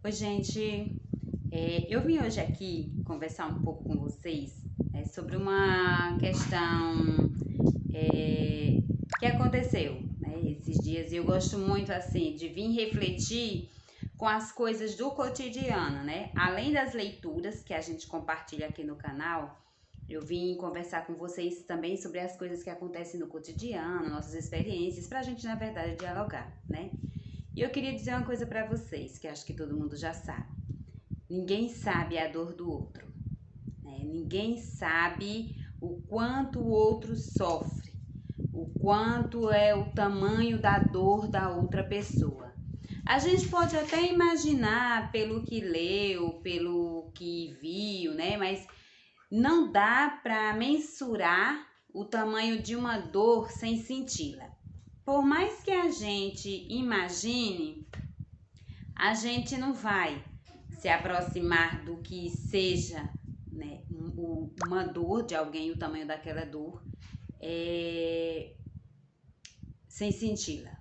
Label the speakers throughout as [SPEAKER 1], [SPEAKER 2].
[SPEAKER 1] Oi, gente. Eu vim hoje aqui conversar um pouco com vocês sobre uma questão que aconteceu, né, esses dias. E eu gosto muito assim de vir refletir com as coisas do cotidiano, né? Além das leituras que a gente compartilha aqui no canal, eu vim conversar com vocês também sobre as coisas que acontecem no cotidiano, nossas experiências, para a gente, na verdade, dialogar, né? E eu queria dizer uma coisa para vocês, que acho que todo mundo já sabe. Ninguém sabe a dor do outro, né? Ninguém sabe o quanto o outro sofre, o quanto é o tamanho da dor da outra pessoa. A gente pode até imaginar pelo que leu, pelo que viu, né? Mas não dá para mensurar o tamanho de uma dor sem senti-la. Por mais que a gente imagine, a gente não vai se aproximar do que seja, né, uma dor de alguém, o tamanho daquela dor, é, sem senti-la,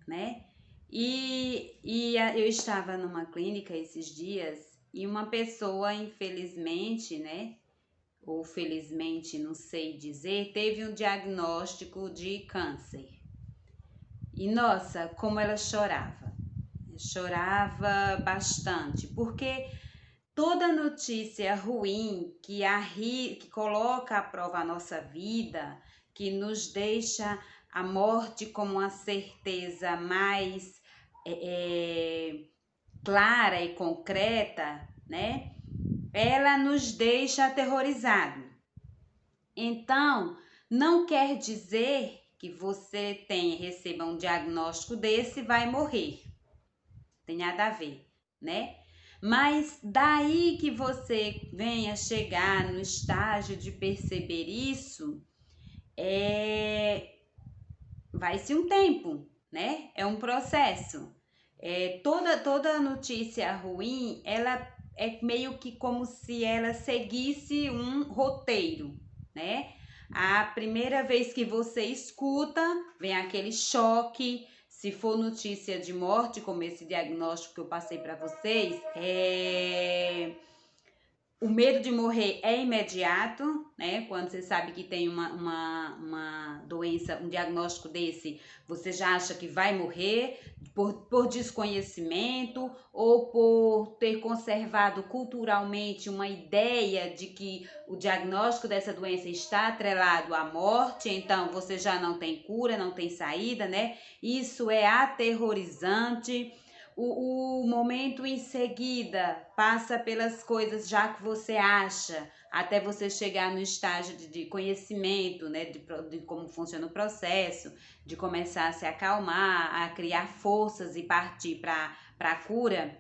[SPEAKER 1] né? Eu estava numa clínica esses dias e uma pessoa, infelizmente, né, ou felizmente, não sei dizer, teve um diagnóstico de câncer. E nossa, como ela chorava. Chorava bastante, porque toda notícia ruim que coloca à prova a nossa vida, que nos deixa a morte como uma certeza mais clara e concreta, né? Ela nos deixa aterrorizado. Então, não quer dizer que você receba um diagnóstico desse e vai morrer. Tem nada a ver, né? Mas daí que você venha chegar no estágio de perceber isso, vai-se um tempo, né? É um processo. Toda notícia ruim, ela é meio que como se ela seguisse um roteiro, né? A primeira vez que você escuta, vem aquele choque. Se for notícia de morte, como esse diagnóstico que eu passei para vocês, o medo de morrer é imediato, né? Quando você sabe que tem uma doença, um diagnóstico desse, você já acha que vai morrer por desconhecimento ou por ter conservado culturalmente uma ideia de que o diagnóstico dessa doença está atrelado à morte, então você já não tem cura, não tem saída, né? Isso é aterrorizante. O momento em seguida passa pelas coisas já que você acha, até você chegar no estágio de conhecimento, né, de como funciona o processo, de começar a se acalmar, a criar forças e partir para a cura.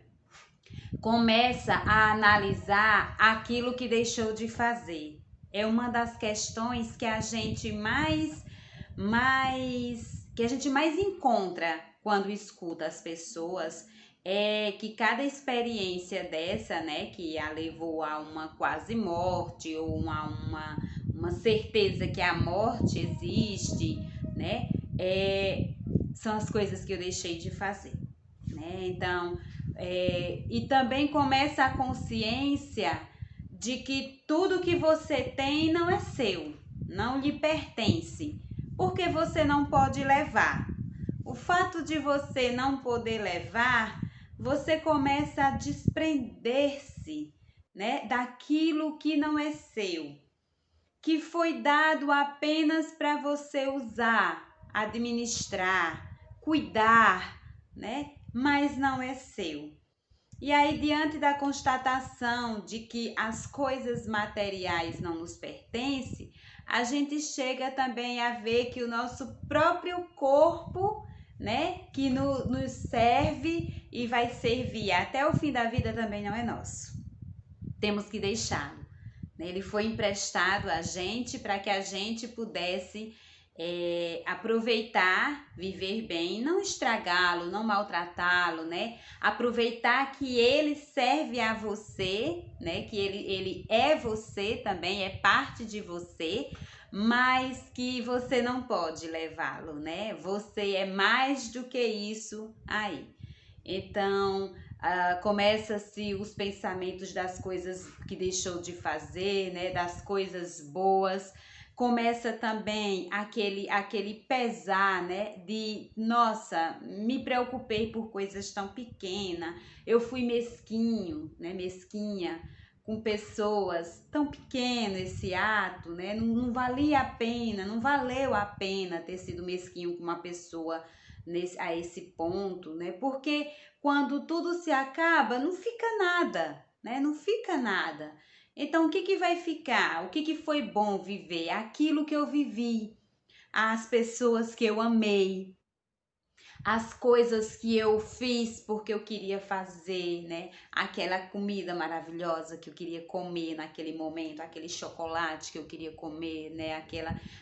[SPEAKER 1] Começa a analisar aquilo que deixou de fazer. É uma das questões que a gente mais encontra quando escuta as pessoas, é que cada experiência dessa, né, que a levou a uma quase morte ou a uma certeza que a morte existe, né, são as coisas que eu deixei de fazer, né? Então, e também começa a consciência de que tudo que você tem não é seu, não lhe pertence, porque você não pode levar. O fato de você não poder levar, você começa a desprender-se, né, daquilo que não é seu, que foi dado apenas para você usar, administrar, cuidar, né? Mas não é seu. E aí, diante da constatação de que as coisas materiais não nos pertencem, a gente chega também a ver que o nosso próprio corpo, né, que nos serve e vai servir até o fim da vida também não é nosso. Temos que deixá-lo. Ele foi emprestado a gente para que a gente pudesse aproveitar, viver bem, não estragá-lo, não maltratá-lo, né? Aproveitar que ele serve a você, né? Que ele é você também, é parte de você, mas que você não pode levá-lo, né? Você é mais do que isso aí. Então, começa-se os pensamentos das coisas que deixou de fazer, né? Das coisas boas. Começa também aquele pesar, né? De, nossa, me preocupei por coisas tão pequenas, eu fui mesquinho, né? Mesquinha com pessoas tão pequeno esse ato, né? Não valia a pena, não valeu a pena ter sido mesquinho com uma pessoa a esse ponto, né? Porque quando tudo se acaba, não fica nada, né? Não fica nada. Então, o que que vai ficar? O que que foi bom viver? Aquilo que eu vivi, as pessoas que eu amei, as coisas que eu fiz porque eu queria fazer, né? Aquela comida maravilhosa que eu queria comer naquele momento, aquele chocolate que eu queria comer, né?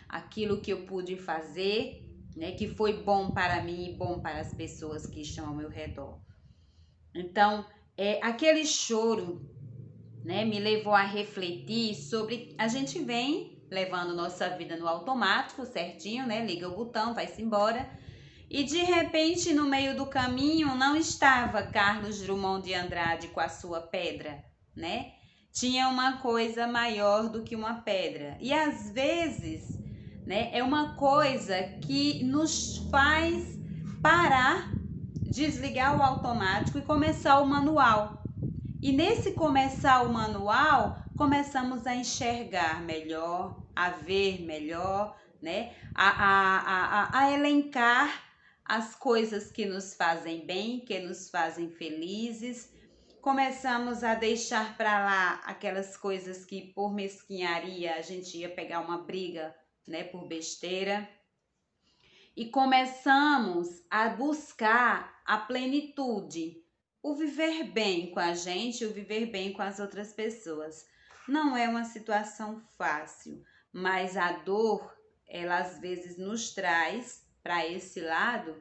[SPEAKER 1] Aquilo que eu pude fazer, né? Que foi bom para mim e bom para as pessoas que estão ao meu redor. Então, aquele choro, né? Me levou a refletir sobre a gente vem levando nossa vida no automático, certinho, né? Liga o botão, vai-se embora. E de repente, no meio do caminho, não estava Carlos Drummond de Andrade com a sua pedra, né? Tinha uma coisa maior do que uma pedra. E às vezes, né, é uma coisa que nos faz parar, desligar o automático e começar o manual. E nesse começar o manual, começamos a enxergar melhor, a ver melhor, né? A elencar as coisas que nos fazem bem, que nos fazem felizes. Começamos a deixar para lá aquelas coisas que por mesquinharia a gente ia pegar uma briga, né, por besteira. E começamos a buscar a plenitude, o viver bem com a gente, o viver bem com as outras pessoas. Não é uma situação fácil, mas a dor, ela às vezes nos traz para esse lado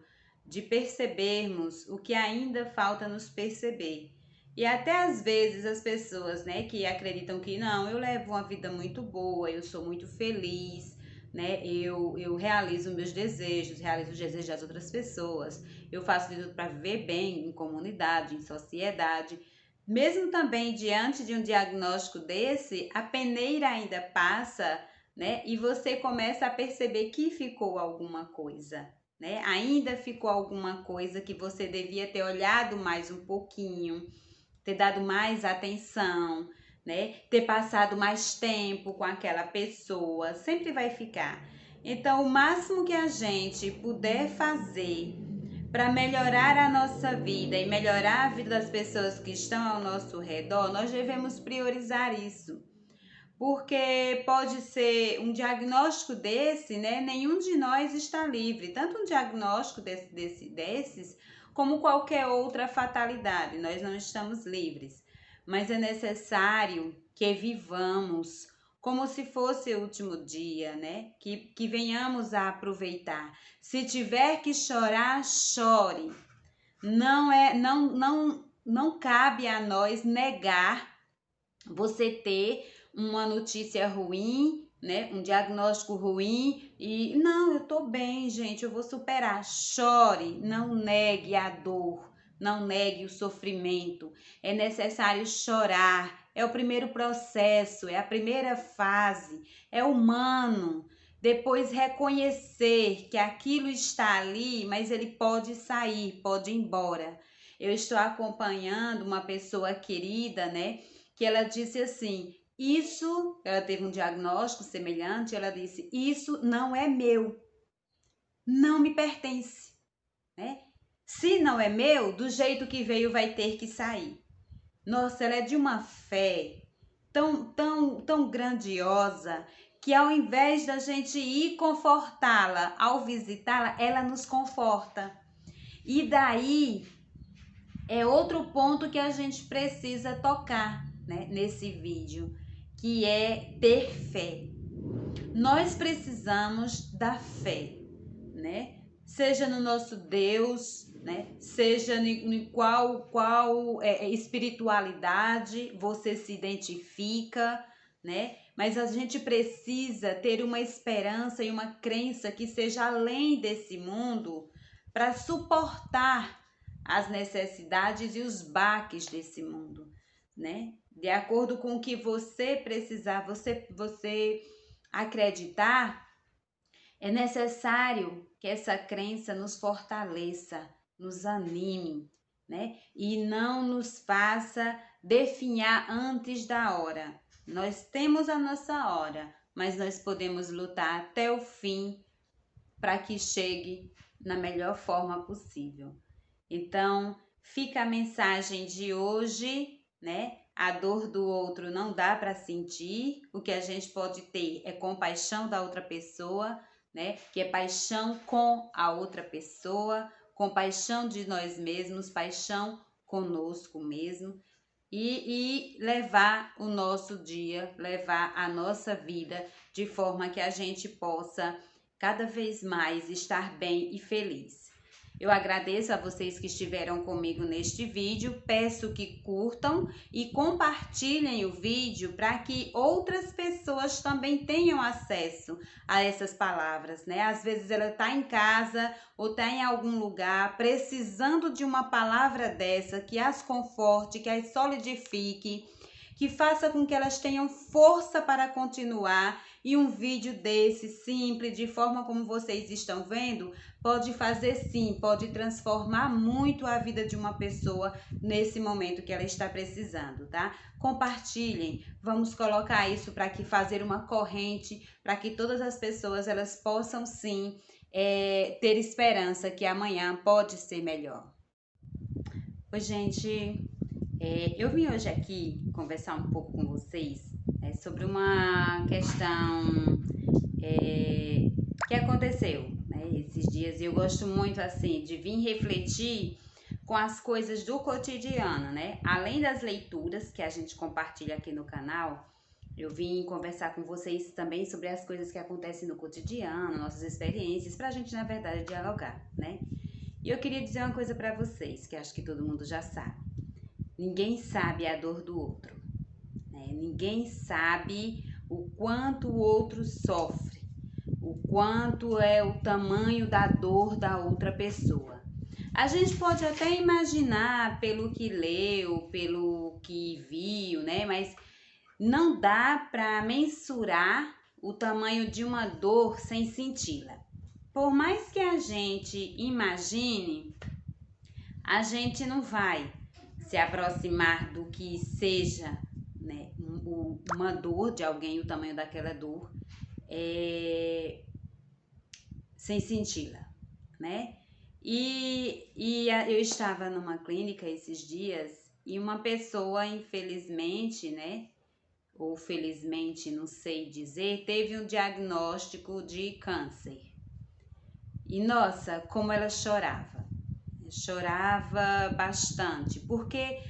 [SPEAKER 1] de percebermos o que ainda falta nos perceber. E até às vezes as pessoas, né, que acreditam que não, eu levo uma vida muito boa, eu sou muito feliz, né? Eu realizo meus desejos, realizo os desejos das outras pessoas, eu faço de tudo para viver bem em comunidade, em sociedade. Mesmo também diante de um diagnóstico desse, a peneira ainda passa, né? E você começa a perceber que ficou alguma coisa, né? Ainda ficou alguma coisa que você devia ter olhado mais um pouquinho, ter dado mais atenção, né? Ter passado mais tempo com aquela pessoa, sempre vai ficar. Então, o máximo que a gente puder fazer para melhorar a nossa vida e melhorar a vida das pessoas que estão ao nosso redor, nós devemos priorizar isso. Porque pode ser um diagnóstico desse, né? Nenhum de nós está livre. Tanto um diagnóstico desses, como qualquer outra fatalidade. Nós não estamos livres. Mas é necessário que vivamos como se fosse o último dia, né? Que venhamos a aproveitar. Se tiver que chorar, chore. Não cabe a nós negar você ter uma notícia ruim, né? Um diagnóstico ruim e não, eu tô bem, gente, eu vou superar. Chore, não negue a dor, não negue o sofrimento. É necessário chorar. É o primeiro processo, é a primeira fase, é humano. Depois reconhecer que aquilo está ali, mas ele pode sair, pode ir embora. Eu estou acompanhando uma pessoa querida, né? Que ela disse assim: isso, ela teve um diagnóstico semelhante, ela disse: isso não é meu, não me pertence, né? Se não é meu, do jeito que veio vai ter que sair. Nossa, ela é de uma fé tão grandiosa que ao invés da gente ir confortá-la, ao visitá-la, ela nos conforta. E daí é outro ponto que a gente precisa tocar, né, nesse vídeo, que é ter fé. Nós precisamos da fé, né? Seja no nosso Deus, né? Seja em qual espiritualidade você se identifica, né? Mas a gente precisa ter uma esperança e uma crença que seja além desse mundo para suportar, as necessidades e os baques desse mundo, né? De acordo com o que você precisar, você acreditar, é necessário que essa crença nos fortaleça, nos anime, né? E não nos faça definhar antes da hora. Nós temos a nossa hora, mas nós podemos lutar até o fim para que chegue na melhor forma possível. Então, fica a mensagem de hoje, né? A dor do outro não dá para sentir, o que a gente pode ter é compaixão da outra pessoa, né? Que é paixão com a outra pessoa, compaixão de nós mesmos, paixão conosco mesmo. E levar o nosso dia, levar a nossa vida de forma que a gente possa cada vez mais estar bem e feliz. Eu agradeço a vocês que estiveram comigo neste vídeo, peço que curtam e compartilhem o vídeo para que outras pessoas também tenham acesso a essas palavras, né? Às vezes ela está em casa ou está em algum lugar precisando de uma palavra dessa que as conforte, que as solidifique, que faça com que elas tenham força para continuar. E um vídeo desse simples, de forma como vocês estão vendo, pode fazer sim, pode transformar muito a vida de uma pessoa nesse momento que ela está precisando, tá? Compartilhem, vamos colocar isso para que fazer uma corrente, para que todas as pessoas elas possam sim ter esperança que amanhã pode ser melhor. Oi, gente, eu vim hoje aqui conversar um pouco com vocês sobre uma questão que aconteceu, né, esses dias. E eu gosto muito assim de vir refletir com as coisas do cotidiano, né? Além das leituras que a gente compartilha aqui no canal, eu vim conversar com vocês também sobre as coisas que acontecem no cotidiano, nossas experiências, para a gente, na verdade, dialogar, né? E eu queria dizer uma coisa para vocês, que acho que todo mundo já sabe. Ninguém sabe a dor do outro, né? Ninguém sabe o quanto o outro sofre, o quanto é o tamanho da dor da outra pessoa. A gente pode até imaginar pelo que leu, pelo que viu, né? Mas não dá para mensurar o tamanho de uma dor sem senti-la. Por mais que a gente imagine, a gente não vai se aproximar do que seja, né, uma dor de alguém, o tamanho daquela dor, sem senti-la, né? Eu estava numa clínica esses dias e uma pessoa, infelizmente, né, ou felizmente, não sei dizer, teve um diagnóstico de câncer. E nossa, como ela chorava. Chorava bastante, porque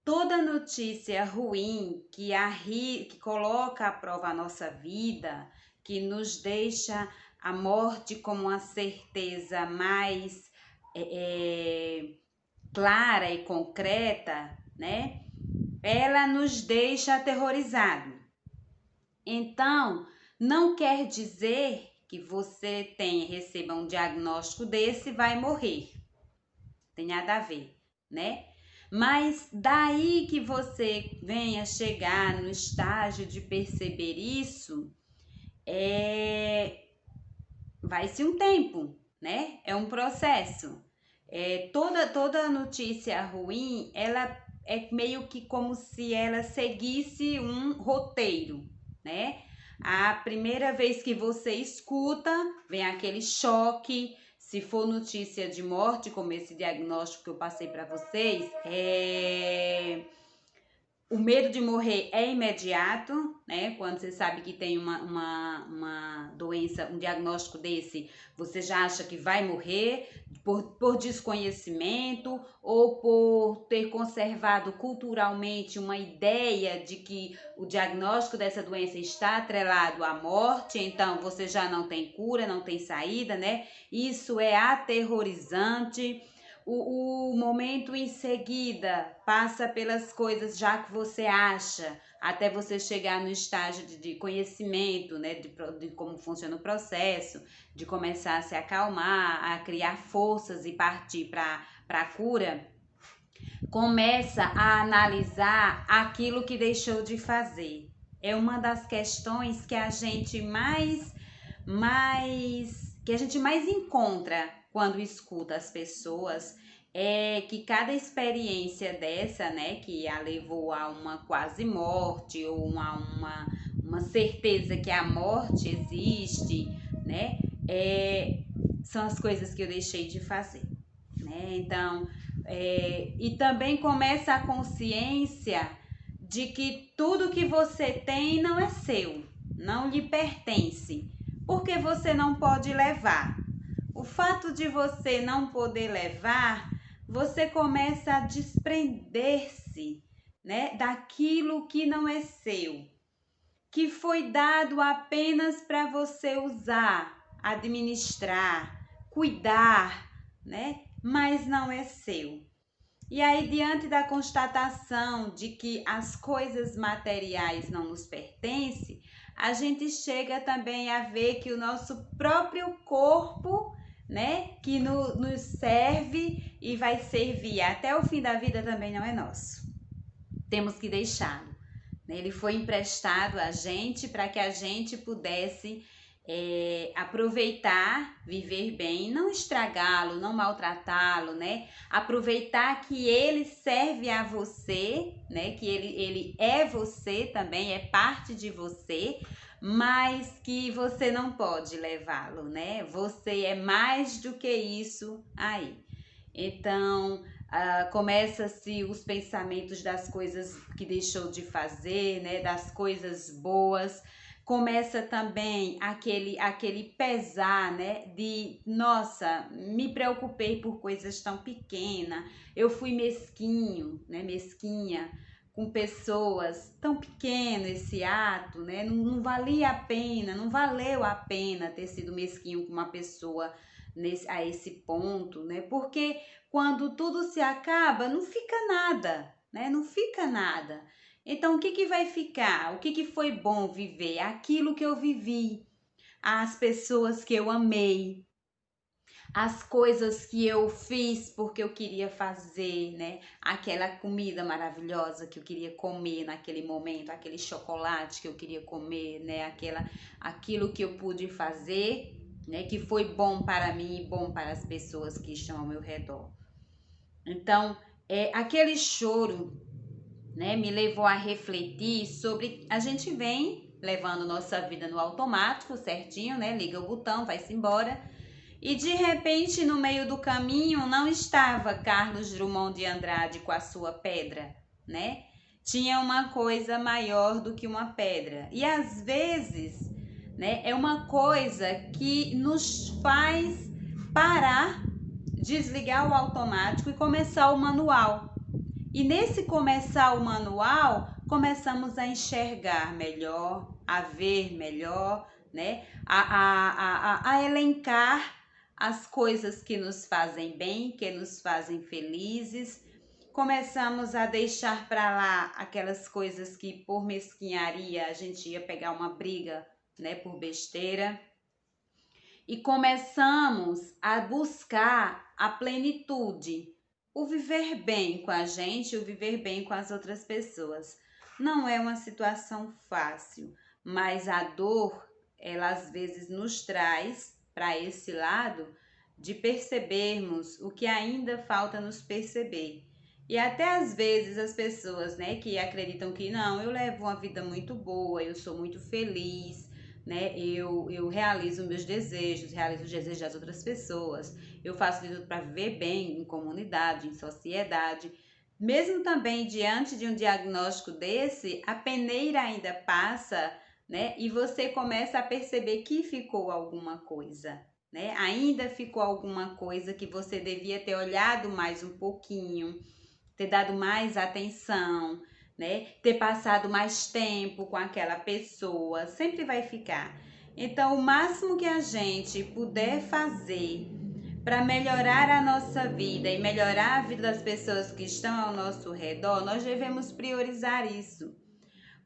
[SPEAKER 1] toda notícia ruim que coloca à prova a nossa vida, que nos deixa a morte como uma certeza mais clara e concreta, né? Ela nos deixa aterrorizado. Então, não quer dizer que você receba um diagnóstico desse e vai morrer. Tem nada a ver, né? Mas daí que você venha chegar no estágio de perceber isso, vai-se um tempo, né? É um processo. Toda notícia ruim, ela é meio que como se ela seguisse um roteiro, né? A primeira vez que você escuta, vem aquele choque. Se for notícia de morte, como esse diagnóstico que eu passei para vocês, o medo de morrer é imediato, né? Quando você sabe que tem uma doença, um diagnóstico desse, você já acha que vai morrer por desconhecimento ou por ter conservado culturalmente uma ideia de que o diagnóstico dessa doença está atrelado à morte, então você já não tem cura, não tem saída, né? Isso é aterrorizante. O momento em seguida passa pelas coisas já que você acha, até você chegar no estágio de conhecimento, né, de como funciona o processo, de começar a se acalmar, a criar forças e partir para para cura, começa a analisar aquilo que deixou de fazer. É uma das questões que a gente mais encontra quando escuta as pessoas, é que cada experiência dessa, né, que a levou a uma quase morte ou a uma certeza que a morte existe, né, são as coisas que eu deixei de fazer, né? Então, e também começa a consciência de que tudo que você tem não é seu, não lhe pertence, porque você não pode levar. O fato de você não poder levar, você começa a desprender-se, né, daquilo que não é seu, que foi dado apenas para você usar, administrar, cuidar, né, mas não é seu. E aí, diante da constatação de que as coisas materiais não nos pertencem, a gente chega também a ver que o nosso próprio corpo, né, que nos serve e vai servir até o fim da vida, também não é nosso. Temos que deixá-lo. Ele foi emprestado a gente para que a gente pudesse aproveitar, viver bem, não estragá-lo, não maltratá-lo, né? Aproveitar que ele serve a você, né? Que ele é você também, é parte de você, mas que você não pode levá-lo, né? Você é mais do que isso aí. Então, começa-se os pensamentos das coisas que deixou de fazer, né? Das coisas boas. Começa também aquele pesar, né? De, nossa, me preocupei por coisas tão pequenas, eu fui mesquinho, né? Mesquinha com pessoas, tão pequeno esse ato, né? Não valia a pena, não valeu a pena ter sido mesquinho com uma pessoa a esse ponto, né? Porque quando tudo se acaba, não fica nada, né? Não fica nada. Então, o que vai ficar? O que foi bom viver? Aquilo que eu vivi, as pessoas que eu amei, as coisas que eu fiz porque eu queria fazer, né? Aquela comida maravilhosa que eu queria comer naquele momento, aquele chocolate que eu queria comer, né? Aquilo que eu pude fazer, né? Que foi bom para mim e bom para as pessoas que estão ao meu redor. Então, aquele choro, né, me levou a refletir sobre a gente vem levando nossa vida no automático, certinho, né? Liga o botão, vai-se embora. E de repente, no meio do caminho, não estava Carlos Drummond de Andrade com a sua pedra, né? Tinha uma coisa maior do que uma pedra. E às vezes, né, é uma coisa que nos faz parar, desligar o automático e começar o manual. E nesse começar o manual, começamos a enxergar melhor, a ver melhor, né? A elencar as coisas que nos fazem bem, que nos fazem felizes. Começamos a deixar para lá aquelas coisas que por mesquinharia a gente ia pegar uma briga, né, por besteira. E começamos a buscar a plenitude, o viver bem com a gente, o viver bem com as outras pessoas. Não é uma situação fácil, mas a dor, ela às vezes nos traz para esse lado de percebermos o que ainda falta nos perceber. E até às vezes as pessoas, né, que acreditam que não, eu levo uma vida muito boa, eu sou muito feliz, né, eu realizo meus desejos, realizo os desejos das outras pessoas, eu faço de tudo para viver bem em comunidade, em sociedade. Mesmo também diante de um diagnóstico desse, a peneira ainda passa, né? E você começa a perceber que ficou alguma coisa, né? Ainda ficou alguma coisa que você devia ter olhado mais um pouquinho, ter dado mais atenção, né? Ter passado mais tempo com aquela pessoa, sempre vai ficar. Então, o máximo que a gente puder fazer para melhorar a nossa vida e melhorar a vida das pessoas que estão ao nosso redor, nós devemos priorizar isso.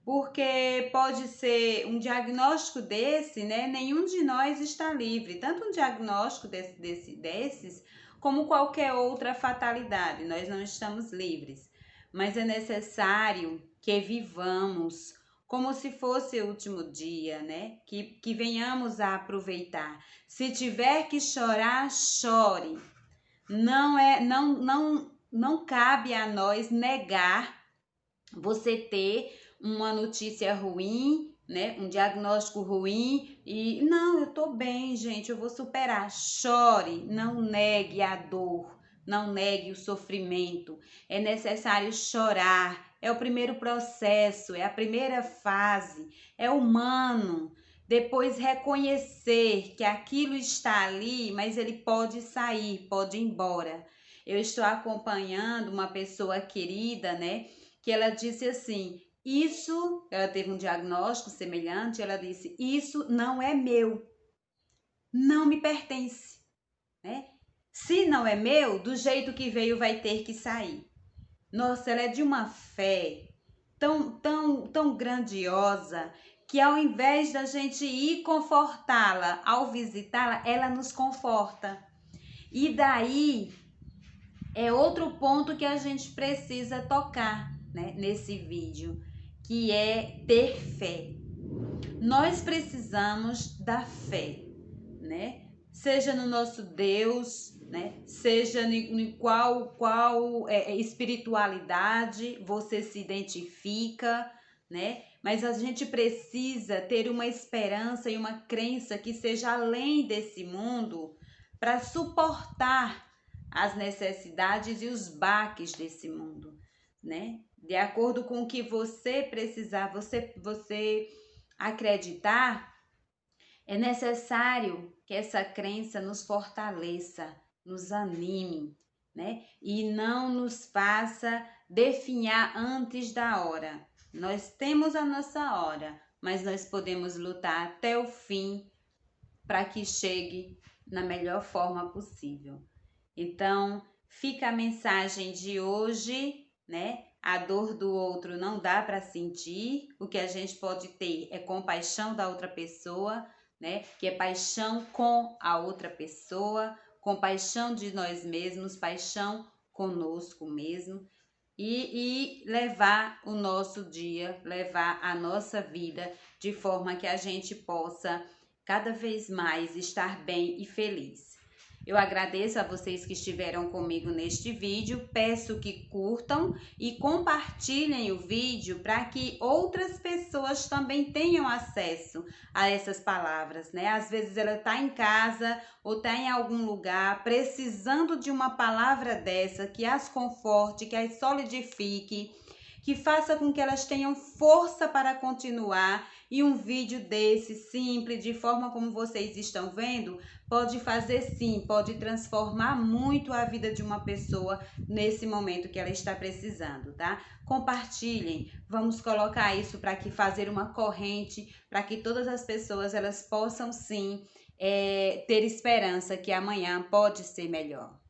[SPEAKER 1] porque pode ser um diagnóstico desse, né? Nenhum de nós está livre, tanto um diagnóstico desses, como qualquer outra fatalidade, nós não estamos livres, mas é necessário que vivamos como se fosse o último dia, né? Que venhamos a aproveitar. Se tiver que chorar, chore. Não cabe a nós negar você ter uma notícia ruim, né? Um diagnóstico ruim e não, eu tô bem, gente, eu vou superar. Chore, não negue a dor, não negue o sofrimento. É necessário chorar. É o primeiro processo, é a primeira fase, é humano. Depois reconhecer que aquilo está ali, mas ele pode sair, pode ir embora. Eu estou acompanhando uma pessoa querida, né? Que ela disse assim: isso, ela teve um diagnóstico semelhante, ela disse: isso não é meu, não me pertence, né? Se não é meu, do jeito que veio vai ter que sair. Nossa, ela é de uma fé tão grandiosa que ao invés da gente ir confortá-la, ao visitá-la, ela nos conforta. E daí é outro ponto que a gente precisa tocar, né, nesse vídeo, que é ter fé. Nós precisamos da fé, né? Seja no nosso Deus, né? Seja em qual espiritualidade você se identifica, né? Mas a gente precisa ter uma esperança e uma crença que seja além desse mundo para suportar as necessidades e os baques desse mundo, né? De acordo com o que você precisar, você acreditar, é necessário que essa crença nos fortaleça, nos anime, né? E não nos faça definhar antes da hora. Nós temos a nossa hora, mas nós podemos lutar até o fim para que chegue na melhor forma possível. Então, fica a mensagem de hoje, né? A dor do outro não dá para sentir. O que a gente pode ter é compaixão da outra pessoa, né? Que é paixão com a outra pessoa, compaixão de nós mesmos, paixão conosco mesmo. E levar o nosso dia, levar a nossa vida de forma que a gente possa cada vez mais estar bem e feliz. Eu agradeço a vocês que estiveram comigo neste vídeo, peço que curtam e compartilhem o vídeo para que outras pessoas também tenham acesso a essas palavras, né? Às vezes ela está em casa ou está em algum lugar precisando de uma palavra dessa que as conforte, que as solidifique, que faça com que elas tenham força para continuar. E um vídeo desse simples, de forma como vocês estão vendo, pode fazer sim, pode transformar muito a vida de uma pessoa nesse momento que ela está precisando, tá? Compartilhem, vamos colocar isso para que fazer uma corrente, para que todas as pessoas elas possam sim ter esperança que amanhã pode ser melhor.